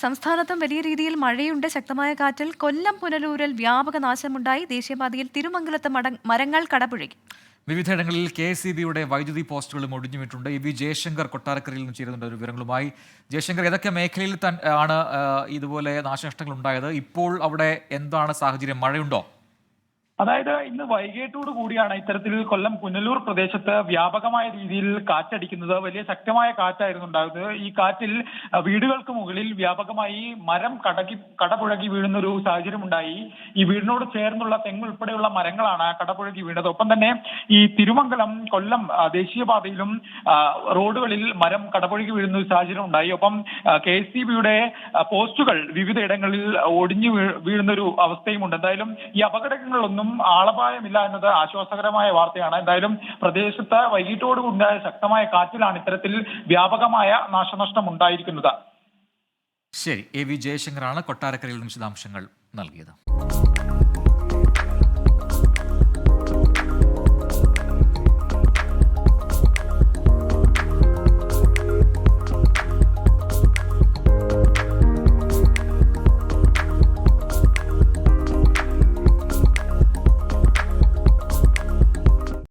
സംസ്ഥാനത്തും വലിയ രീതിയിൽ മഴയുണ്ട്. ശക്തമായ കാറ്റിൽ കൊല്ലം പുനലൂരിൽ വ്യാപക നാശമുണ്ടായി. ദേശീയപാതയിൽ തിരുമംഗലത്ത് മരങ്ങൾ കടപുഴകി. വിവിധയിടങ്ങളിൽ KSEBയുടെ വൈദ്യുതി പോസ്റ്റുകളും ഒടിഞ്ഞുവിട്ടുണ്ട്. EV ജയശങ്കർ കൊട്ടാരക്കരയിൽ നിന്ന് ചേരുന്നുണ്ട് ഒരു വിവരങ്ങളുമായി. ജയശങ്കർ, ഏതൊക്കെ മേഖലയിൽ ആണ് ഇതുപോലെ നാശനഷ്ടങ്ങൾ ഉണ്ടായത്? ഇപ്പോൾ അവിടെ എന്താണ് സാഹചര്യം? മഴയുണ്ടോ? അതായത് ഇന്ന് വൈകിട്ടോടു കൂടിയാണ് ഇത്തരത്തിൽ കൊല്ലം പുനലൂർ പ്രദേശത്ത് വ്യാപകമായ രീതിയിൽ കാറ്റടിക്കുന്നത്. വലിയ ശക്തമായ കാറ്റായിരുന്നു ഉണ്ടാകുന്നത്. ഈ കാറ്റിൽ വീടുകൾക്ക് മുകളിൽ വ്യാപകമായി മരം കടപുഴകി വീഴുന്ന ഒരു സാഹചര്യം ഉണ്ടായി. ഈ വീടിനോട് ചേർന്നുള്ള തെങ്ങ് ഉൾപ്പെടെയുള്ള മരങ്ങളാണ് കടപുഴകി വീണത്. ഒപ്പം തന്നെ ഈ തിരുമംഗലം കൊല്ലം ദേശീയപാതയിലും റോഡുകളിൽ മരം കടപുഴകി വീഴുന്ന ഒരു സാഹചര്യം ഉണ്ടായി. ഒപ്പം KSEBയുടെ പോസ്റ്റുകൾ വിവിധയിടങ്ങളിൽ ഒടിഞ്ഞു വീഴുന്ന ഒരു അവസ്ഥയുമുണ്ട്. എന്തായാലും ഈ അപകടങ്ങളൊന്നും ആളപായമില്ല എന്നത് ആശ്വാസകരമായ വാർത്തയാണ്. എന്തായാലും പ്രദേശത്ത് വൈകിട്ടോടുകൂടിയ ശക്തമായ കാറ്റിലാണ് ഇത്തരത്തിൽ വ്യാപകമായ നാശനഷ്ടം ഉണ്ടായിരിക്കുന്നത്. ശരി, EV ജയശങ്കറാണ് കൊട്ടാരക്കരയിൽ നിന്ന് വിശദാംശങ്ങൾ നൽകിയത്.